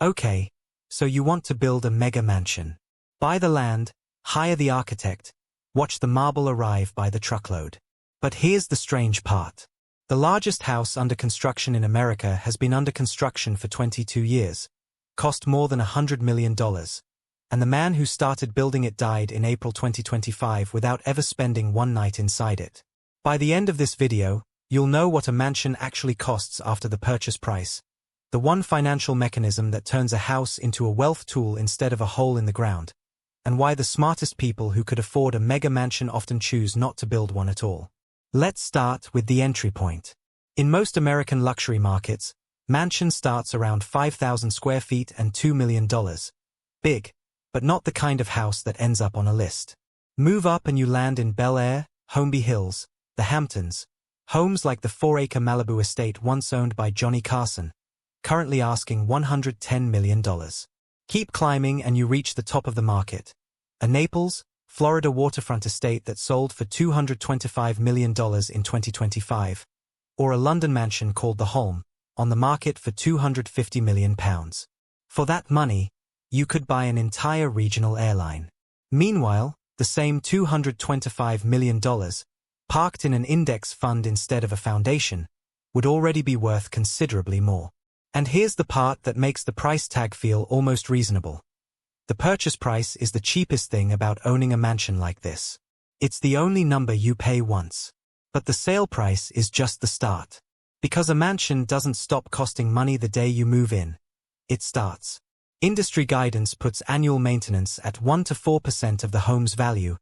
Okay, so you want to build a mega mansion. Buy the land, hire the architect, watch the marble arrive by the truckload. But here's the strange part. The largest house under construction in America has been under construction for 22 years, cost more than $100 million, and the man who started building it died in April 2025 without ever spending one night inside it. By the end of this video, you'll know what a mansion actually costs after the purchase price, the one financial mechanism that turns a house into a wealth tool instead of a hole in the ground, and why the smartest people who could afford a mega mansion often choose not to build one at all. Let's start with the entry point. In most American luxury markets, mansion starts around 5,000 square feet and $2 million. Big, but not the kind of house that ends up on a list. Move up and you land in Bel Air, Holmby Hills, the Hamptons, homes like the 4-acre Malibu estate once owned by Johnny Carson, currently asking $110 million. Keep climbing and you reach the top of the market. A Naples, Florida waterfront estate that sold for $225 million in 2025, or a London mansion called The Holm, on the market for £250 million. For that money, you could buy an entire regional airline. Meanwhile, the same $225 million, parked in an index fund instead of a foundation, would already be worth considerably more. And here's the part that makes the price tag feel almost reasonable. The purchase price is the cheapest thing about owning a mansion like this. It's the only number you pay once. But the sale price is just the start. Because a mansion doesn't stop costing money the day you move in. It starts. Industry guidance puts annual maintenance at 1 to 4% of the home's value,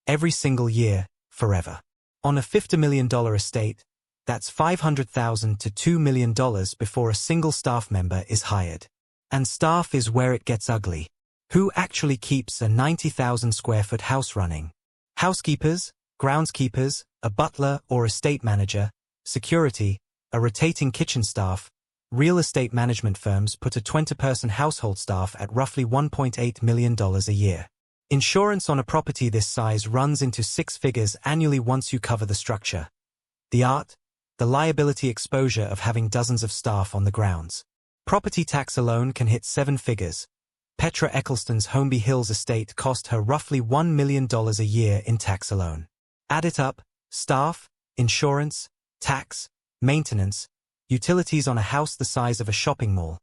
every single year, forever. On a $50 million estate, that's $500,000 to $2 million before a single staff member is hired. And staff is where it gets ugly. Who actually keeps a 90,000 square foot house running? Housekeepers, groundskeepers, a butler or estate manager, security, a rotating kitchen staff. Real estate management firms put a 20-person household staff at roughly $1.8 million a year. Insurance on a property this size runs into 6 figures annually once you cover the structure, the art, the liability exposure of having dozens of staff on the grounds. Property tax alone can hit 7 figures. Petra Eccleston's Holmby Hills estate cost her roughly $1 million a year in tax alone. Add it up, staff, insurance, tax, maintenance, utilities on a house the size of a shopping mall,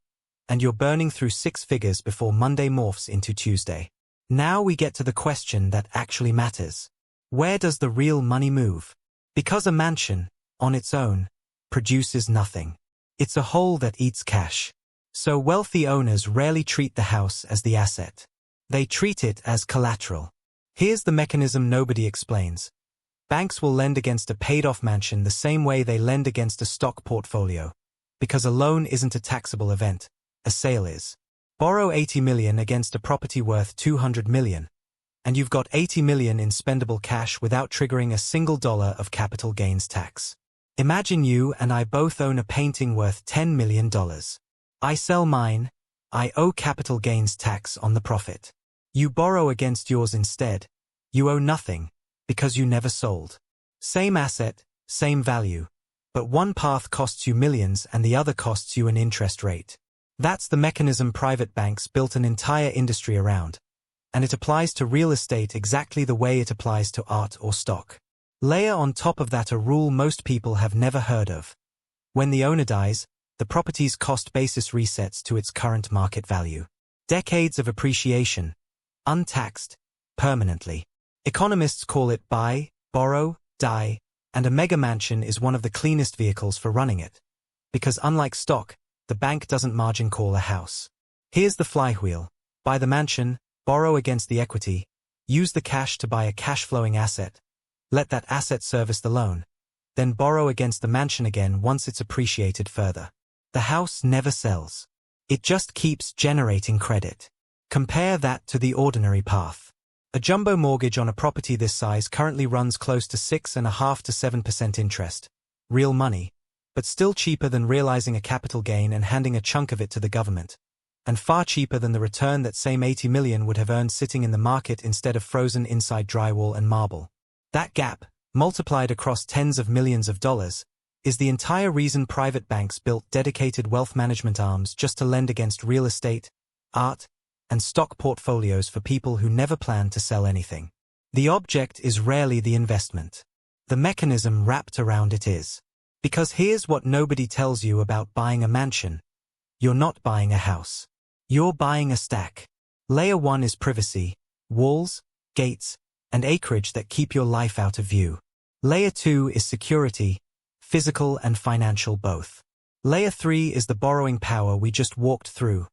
and you're burning through 6 figures before Monday morphs into Tuesday. Now we get to the question that actually matters. Where does the real money move? Because a mansion, on its own, produces nothing. It's a hole that eats cash. So wealthy owners rarely treat the house as the asset. They treat it as collateral. Here's the mechanism nobody explains. Banks will lend against a paid-off mansion the same way they lend against a stock portfolio. Because a loan isn't a taxable event, a sale is. Borrow $80 million against a property worth $200 million, and you've got $80 million in spendable cash without triggering a single dollar of capital gains tax. Imagine you and I both own a painting worth $10 million. I sell mine, I owe capital gains tax on the profit. You borrow against yours instead, you owe nothing, because you never sold. Same asset, same value, but one path costs you millions and the other costs you an interest rate. That's the mechanism private banks built an entire industry around, and it applies to real estate exactly the way it applies to art or stock. Layer on top of that a rule most people have never heard of. When the owner dies, the property's cost basis resets to its current market value. Decades of appreciation, untaxed, permanently. Economists call it buy, borrow, die, and a mega mansion is one of the cleanest vehicles for running it. Because unlike stock, the bank doesn't margin call a house. Here's the flywheel. Buy the mansion, borrow against the equity, use the cash to buy a cash-flowing asset, let that asset service the loan, then borrow against the mansion again once it's appreciated further. The house never sells. It just keeps generating credit. Compare that to the ordinary path. A jumbo mortgage on a property this size currently runs close to 6.5% to 7% interest. Real money, but still cheaper than realizing a capital gain and handing a chunk of it to the government. And far cheaper than the return that same $80 million would have earned sitting in the market instead of frozen inside drywall and marble. That gap, multiplied across tens of millions of dollars, is the entire reason private banks built dedicated wealth management arms just to lend against real estate, art, and stock portfolios for people who never plan to sell anything. The object is rarely the investment. The mechanism wrapped around it is. Because here's what nobody tells you about buying a mansion. You're not buying a house. You're buying a stack. Layer 1 is privacy, walls, gates, and acreage that keep your life out of view. Layer 2 is security, physical and financial both. Layer 3 is the borrowing power we just walked through.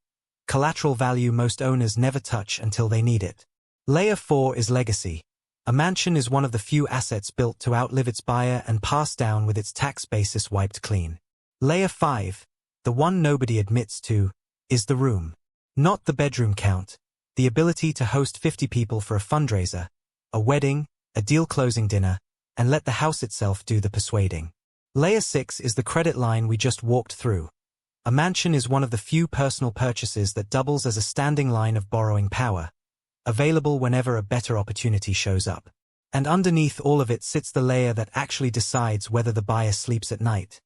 Collateral value most owners never touch until they need it. Layer 4 is legacy. A mansion is one of the few assets built to outlive its buyer and pass down with its tax basis wiped clean. Layer 5, the one nobody admits to, is the room. Not the bedroom count, the ability to host 50 people for a fundraiser, a wedding, a deal-closing dinner, and let the house itself do the persuading. Layer 6 is the credit line we just walked through. A mansion is one of the few personal purchases that doubles as a standing line of borrowing power, available whenever a better opportunity shows up. And underneath all of it sits the layer that actually decides whether the buyer sleeps at night.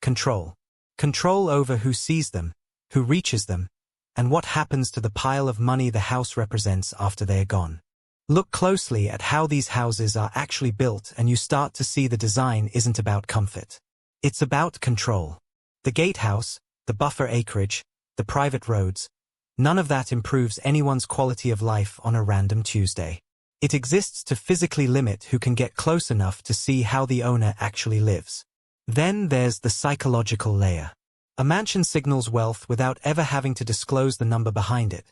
Control. Control over who sees them, who reaches them, and what happens to the pile of money the house represents after they are gone. Look closely at how these houses are actually built and you start to see the design isn't about comfort. It's about control. The gatehouse, the buffer acreage, the private roads, none of that improves anyone's quality of life on a random Tuesday. It exists to physically limit who can get close enough to see how the owner actually lives. Then there's the psychological layer. A mansion signals wealth without ever having to disclose the number behind it.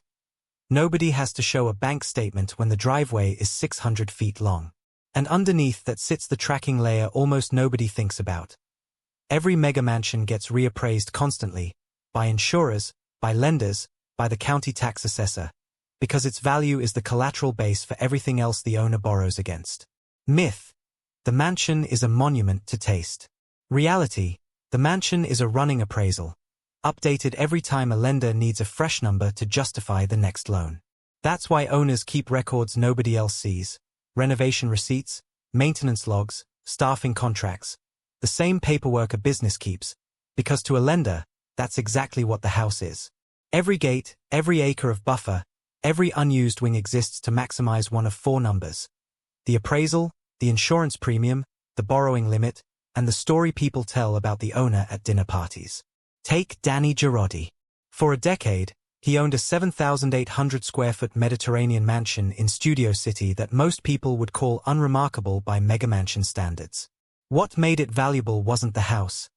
Nobody has to show a bank statement when the driveway is 600 feet long. And underneath that sits the tracking layer almost nobody thinks about. Every mega mansion gets reappraised constantly, by insurers, by lenders, by the county tax assessor, because its value is the collateral base for everything else the owner borrows against. Myth. The mansion is a monument to taste. Reality. The mansion is a running appraisal, updated every time a lender needs a fresh number to justify the next loan. That's why owners keep records nobody else sees, renovation receipts, maintenance logs, staffing contracts, the same paperwork a business keeps, because to a lender, that's exactly what the house is. Every gate, every acre of buffer, every unused wing exists to maximize one of four numbers. The appraisal, the insurance premium, the borrowing limit, and the story people tell about the owner at dinner parties. Take Danny Girardi. For a decade, he owned a 7,800 square foot Mediterranean mansion in Studio City that most people would call unremarkable by megamansion standards. What made it valuable wasn't the house.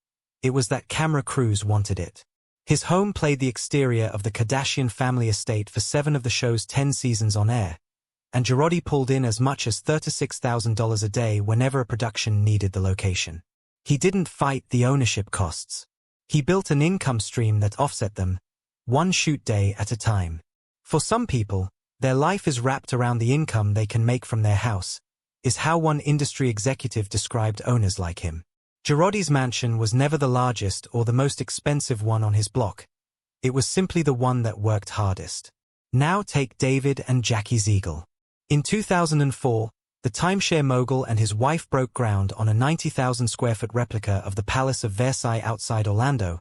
It was that camera crews wanted it. His home played the exterior of the Kardashian family estate for 7 of the show's 10 seasons on air, and Girardi pulled in as much as $36,000 a day whenever a production needed the location. He didn't fight the ownership costs. He built an income stream that offset them, one shoot day at a time. For some people, their life is wrapped around the income they can make from their house, is how one industry executive described owners like him. Girardi's mansion was never the largest or the most expensive one on his block. It was simply the one that worked hardest. Now take David and Jackie Ziegel. In 2004, the timeshare mogul and his wife broke ground on a 90,000 square foot replica of the Palace of Versailles outside Orlando,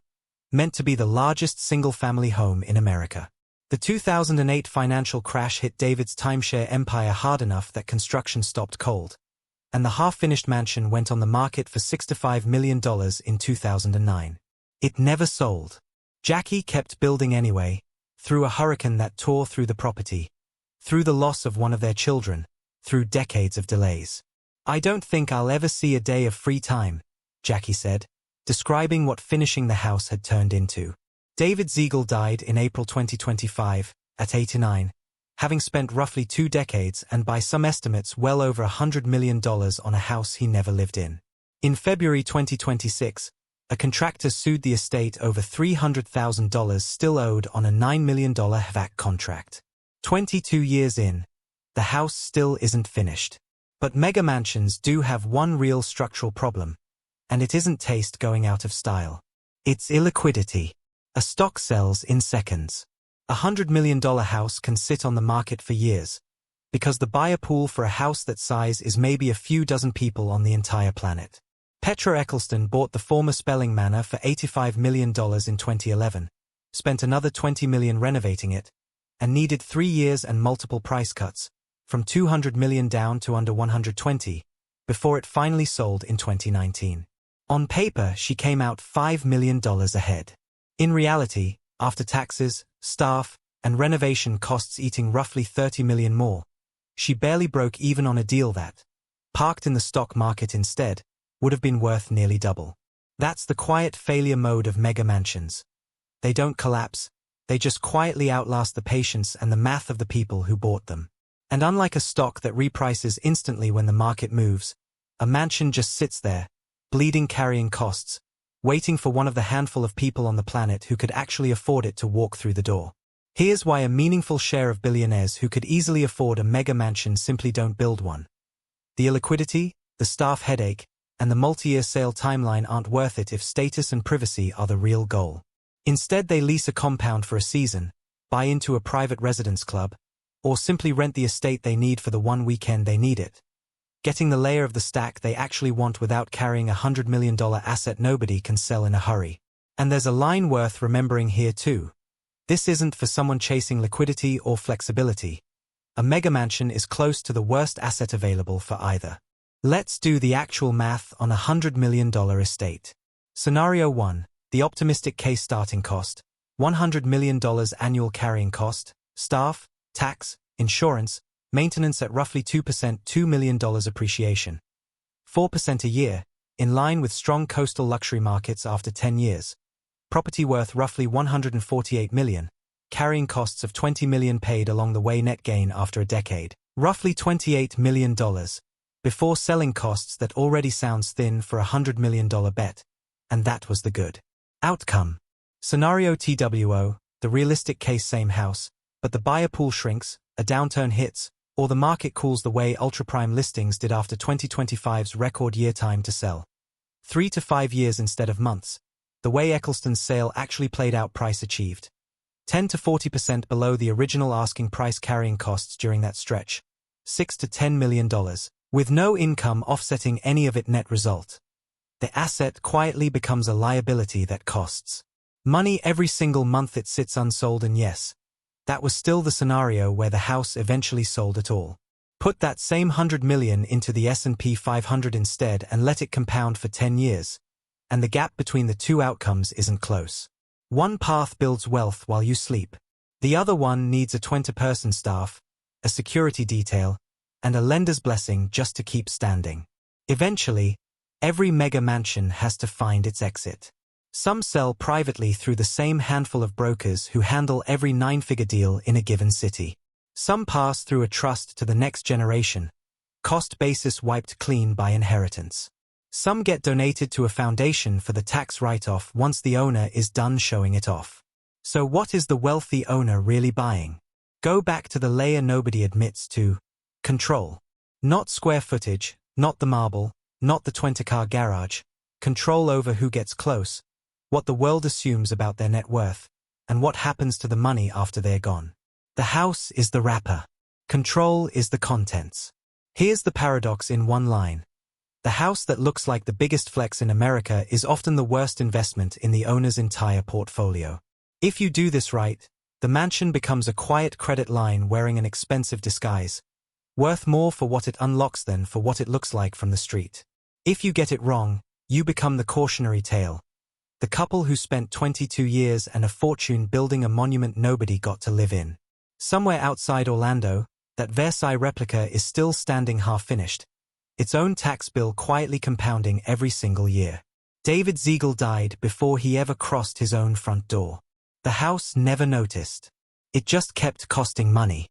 meant to be the largest single-family home in America. The 2008 financial crash hit David's timeshare empire hard enough that construction stopped cold, and the half-finished mansion went on the market for $65 million in 2009. It never sold. Jackie kept building anyway, through a hurricane that tore through the property, through the loss of one of their children, through decades of delays. "I don't think I'll ever see a day of free time," Jackie said, describing what finishing the house had turned into. David Ziegel died in April 2025, at 89, having spent roughly 2 decades and by some estimates well over $100 million on a house he never lived in. In February 2026, a contractor sued the estate over $300,000 still owed on a $9 million HVAC contract. 22 years in, the house still isn't finished. But mega mansions do have one real structural problem, and it isn't taste going out of style. It's illiquidity. A stock sells in seconds. A $100 million house can sit on the market for years, because the buyer pool for a house that size is maybe a few dozen people on the entire planet. Petra Eccleston bought the former Spelling Manor for $85 million in 2011, spent another $20 million renovating it, and needed 3 years and multiple price cuts, from $200 million down to under $120, before it finally sold in 2019. On paper, she came out $5 million ahead. In reality, after taxes, staff, and renovation costs eating roughly $30 million more, she barely broke even on a deal that, parked in the stock market instead, would have been worth nearly double. That's the quiet failure mode of mega mansions. They don't collapse, they just quietly outlast the patience and the math of the people who bought them. And unlike a stock that reprices instantly when the market moves, a mansion just sits there, bleeding carrying costs, waiting for one of the handful of people on the planet who could actually afford it to walk through the door. Here's why a meaningful share of billionaires who could easily afford a mega mansion simply don't build one. The illiquidity, the staff headache, and the multi-year sale timeline aren't worth it if status and privacy are the real goal. Instead, they lease a compound for a season, buy into a private residence club, or simply rent the estate they need for the one weekend they need it, getting the layer of the stack they actually want without carrying a $100 million asset nobody can sell in a hurry. And there's a line worth remembering here too. This isn't for someone chasing liquidity or flexibility. A mega mansion is close to the worst asset available for either. Let's do the actual math on a $100 million estate. Scenario 1, the optimistic case starting cost, $100 million annual carrying cost, staff, tax, insurance, maintenance at roughly 2%, $2 million appreciation. 4% a year, in line with strong coastal luxury markets after 10 years. Property worth roughly $148 million, carrying costs of $20 million paid along the way, net gain after a decade. Roughly $28 million, before selling costs. That already sounds thin for a $100 million bet. And that was the good outcome. Scenario TWO, the realistic case, same house, but the buyer pool shrinks, a downturn hits, or the market cools the way ultra-prime listings did after 2025's record year time to sell. 3 to 5 years instead of months. The way Eccleston's sale actually played out, price achieved 10 to 40% below the original asking price, carrying costs during that stretch, $6 to $10 million, with no income offsetting any of it. Net result. The asset quietly becomes a liability that costs money every single month it sits unsold. And yes, that was still the scenario where the house eventually sold at all. Put that same $100 million into the S&P 500 instead and let it compound for 10 years. And the gap between the two outcomes isn't close. One path builds wealth while you sleep. The other one needs a 20-person staff, a security detail, and a lender's blessing just to keep standing. Eventually, every mega mansion has to find its exit. Some sell privately through the same handful of brokers who handle every 9-figure deal in a given city. Some pass through a trust to the next generation, cost basis wiped clean by inheritance. Some get donated to a foundation for the tax write-off once the owner is done showing it off. So what is the wealthy owner really buying? Go back to the layer nobody admits to. Control. Not square footage, not the marble, not the 20-car garage. Control over who gets close, what the world assumes about their net worth, and what happens to the money after they're gone. The house is the wrapper. Control is the contents. Here's the paradox in one line. The house that looks like the biggest flex in America is often the worst investment in the owner's entire portfolio. If you do this right, the mansion becomes a quiet credit line wearing an expensive disguise, worth more for what it unlocks than for what it looks like from the street. If you get it wrong, you become the cautionary tale. The couple who spent 22 years and a fortune building a monument nobody got to live in. Somewhere outside Orlando, that Versailles replica is still standing half-finished, its own tax bill quietly compounding every single year. David Ziegel died before he ever crossed his own front door. The house never noticed. It just kept costing money.